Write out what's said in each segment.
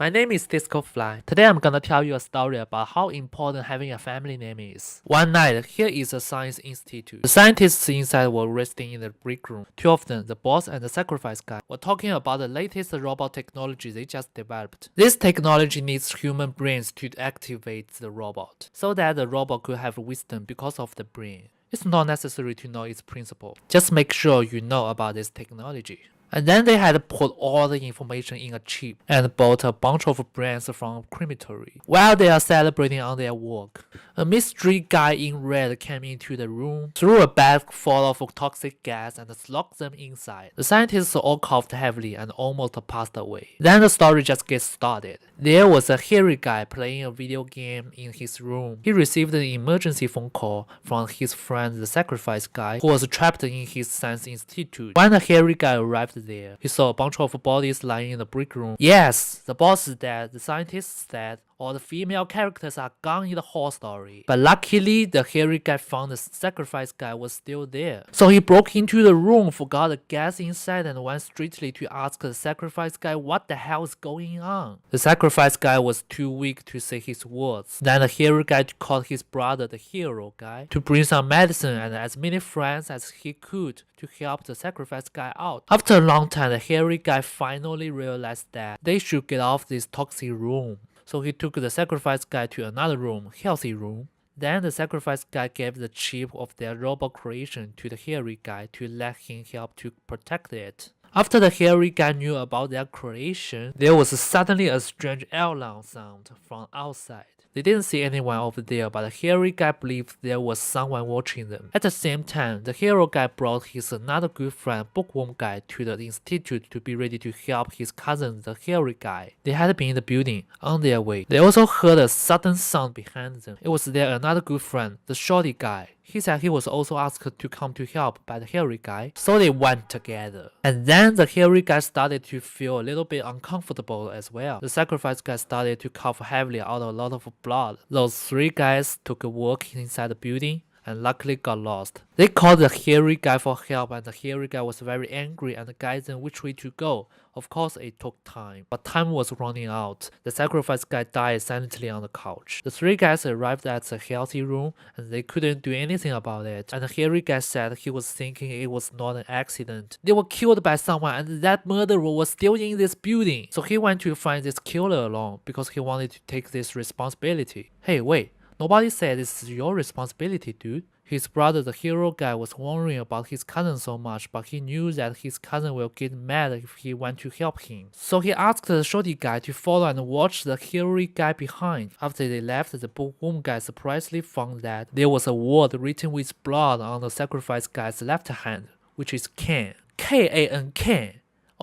My name is Flye. Today I'm gonna tell you a story about how important having a family name is. One night, here is a science institute. The scientists inside were resting in the break room. Two of them, the boss and the sacrifice guy, were talking about the latest robot technology they just developed. This technology needs human brains to activate the robot, so that the robot could have wisdom because of the brain. It's not necessary to know its principle. Just make sure you know about this technology. And then they had put all the information in a chip and bought a bunch of brands from a crematory. While they are celebrating on their work, a mystery guy in red came into the room, threw a bag full of toxic gas and locked them inside. The scientists all coughed heavily and almost passed away. Then the story just gets started. There was a hairy guy playing a video game in his room. He received an emergency phone call from his friend the sacrifice guy, who was trapped in his science institute. When the hairy guy arrived there, he saw a bunch of bodies lying in the brick room. Yes, the boss is dead, the scientist said. All the female characters are gone in the whole story. But luckily, the hairy guy found the sacrifice guy was still there. So he broke into the room, forgot the gas inside, and went straightly to ask the sacrifice guy what the hell is going on. The sacrifice guy was too weak to say his words. Then the hairy guy called his brother, the hero guy, to bring some medicine and as many friends as he could to help the sacrifice guy out. After a long time, the hairy guy finally realized that they should get off this toxic room. So he took the sacrifice guy to another room, healthy room. Then the sacrifice guy gave the chip of their robot creation to the hairy guy to let him help to protect it. After the hairy guy knew about their creation, there was suddenly a strange alarm sound from outside. They didn't see anyone over there, but the hairy guy believed there was someone watching them. At the same time, the hero guy brought his another good friend, bookworm guy, to the institute to be ready to help his cousin, the hairy guy. They had been in the building, on their way. They also heard a sudden sound behind them. It was their another good friend, the shorty guy. He said he was also asked to come to help by the hairy guy, so they went together. And then the hairy guy started to feel a little bit uncomfortable as well. The sacrifice guy started to cough heavily out a lot of blood. Those three guys took a walk inside the building and luckily got lost. They called the hairy guy for help, and the hairy guy was very angry and guided them which way to go. Of course, it took time, but time was running out. The sacrifice guy died silently on the couch. The three guys arrived at the healthy room, and they couldn't do anything about it. And the hairy guy said he was thinking it was not an accident. They were killed by someone, and that murderer was still in this building. So he went to find this killer alone because he wanted to take this responsibility. Hey, wait. Nobody said this is your responsibility, dude. His brother, the hero guy, was worrying about his cousin so much, but he knew that his cousin will get mad if he went to help him. So he asked the shorty guy to follow and watch the hairy guy behind. After they left, the bookworm guy surprisingly found that there was a word written with blood on the sacrifice guy's left hand, which is Can. K-A-N, Can.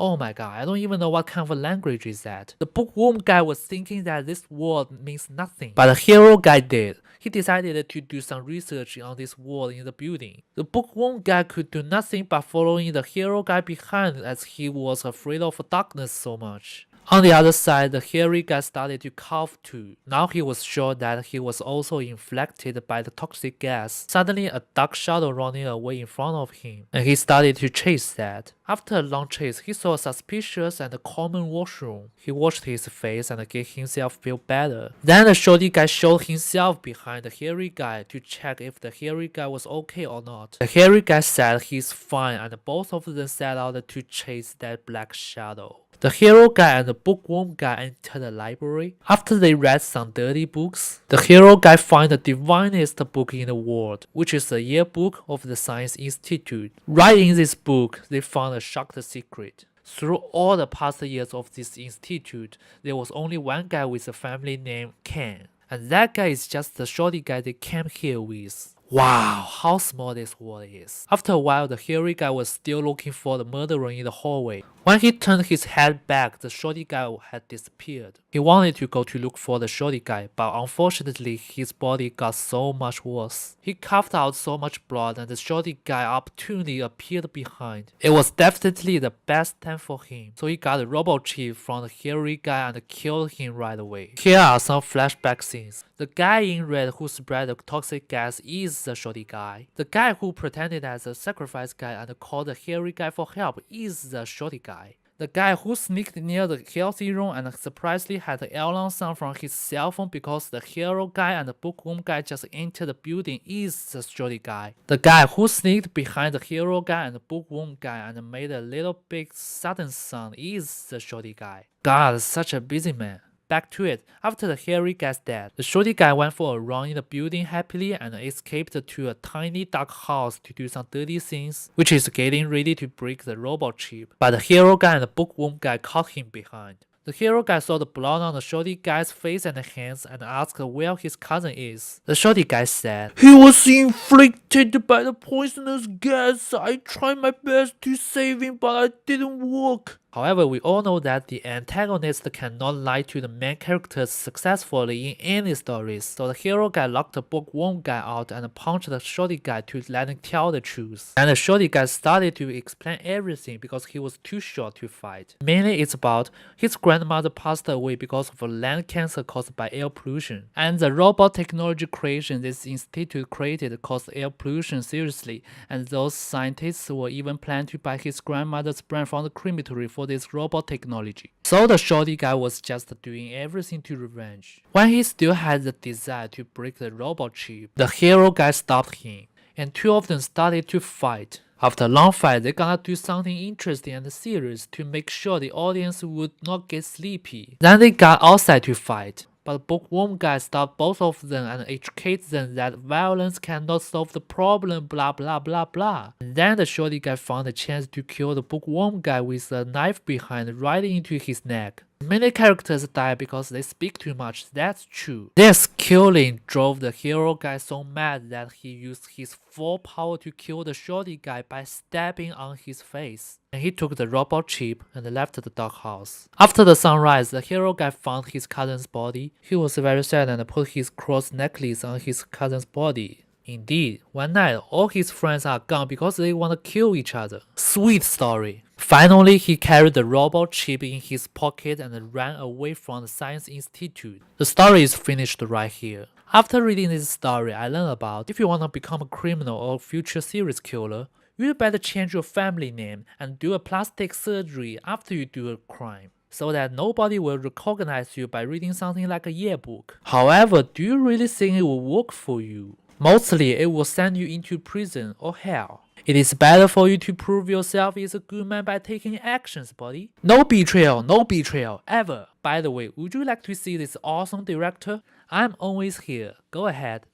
Oh my god, I don't even know what kind of a language is that. The bookworm guy was thinking that this word means nothing, but the hero guy did. He decided to do some research on this word in the building. The bookworm guy could do nothing but following the hero guy behind as he was afraid of darkness so much. On the other side, the hairy guy started to cough too. Now he was sure that he was also infected by the toxic gas. Suddenly, a dark shadow running away in front of him, and he started to chase that. After a long chase, he saw a suspicious and common washroom. He washed his face and gave himself feel better. Then the shorty guy showed himself behind the hairy guy to check if the hairy guy was okay or not. The hairy guy said he's fine, and both of them set out to chase that black shadow. The hero guy and the bookworm guy entered the library. After they read some dirty books, the hero guy found the divinest book in the world, which is the yearbook of the Science Institute. Right in this book, they found a shocked secret. Through all the past years of this institute, there was only one guy with a family name Ken. And that guy is just the shorty guy they came here with. Wow, how small this world is. After a while, the hairy guy was still looking for the murderer in the hallway. When he turned his head back, the shorty guy had disappeared. He wanted to go to look for the shorty guy, but unfortunately, his body got so much worse. He coughed out so much blood, and the shorty guy opportunely appeared behind. It was definitely the best time for him, so he got a robot chip from the hairy guy and killed him right away. Here are some flashback scenes. The guy in red who spread the toxic gas is the shorty guy. The guy who pretended as a sacrifice guy and called the hairy guy for help is the shorty guy. The guy who sneaked near the healthy room and surprisingly had the alarm sound from his cell phone because the hero guy and the bookworm guy just entered the building is the shorty guy. The guy who sneaked behind the hero guy and the bookworm guy and made a little big sudden sound is the shorty guy. God, such a busy man. Back to it. After the hairy guy's dead, the shorty guy went for a run in the building happily and escaped to a tiny dark house to do some dirty things, which is getting ready to break the robot chip. But the hero guy and the bookworm guy caught him behind. The hero guy saw the blood on the shorty guy's face and hands and asked where his cousin is. The shorty guy said, "He was inflicted by the poisonous gas. I tried my best to save him, but it didn't work." However, we all know that the antagonist cannot lie to the main characters successfully in any stories, so the hero guy locked the bookworm guy out and punched the shorty guy to let him tell the truth. And the shorty guy started to explain everything because he was too short to fight. Mainly it's about his grandmother passed away because of a lung cancer caused by air pollution, and the robot technology creation this institute created caused air pollution seriously, and those scientists were even planning to buy his grandmother's brain from the crematory for this robot technology. So the shorty guy was just doing everything to revenge. When he still had the desire to break the robot chip, the hero guy stopped him, and two of them started to fight. After a long fight, they gonna do something interesting and serious to make sure the audience would not get sleepy. Then they got outside to fight. But the bookworm guy stopped both of them and educated them that violence cannot solve the problem, blah blah blah blah. And then the shorty guy found a chance to kill the bookworm guy with a knife behind right into his neck. Many characters die because they speak too much, that's true. This killing drove the hero guy so mad that he used his full power to kill the shorty guy by stabbing on his face. And he took the robot chip and left the doghouse. After the sunrise, the hero guy found his cousin's body. He was very sad and put his cross necklace on his cousin's body. Indeed, one night all his friends are gone because they want to kill each other. Sweet story. Finally, he carried the robot chip in his pocket and ran away from the Science Institute. The story is finished right here. After reading this story, I learned about if you want to become a criminal or future serial killer, you'd better change your family name and do a plastic surgery after you do a crime, so that nobody will recognize you by reading something like a yearbook. However, do you really think it will work for you? Mostly, it will send you into prison or hell. It is better for you to prove yourself is a good man by taking actions, buddy. No betrayal, ever. By the way, would you like to see this awesome director? I'm always here. Go ahead.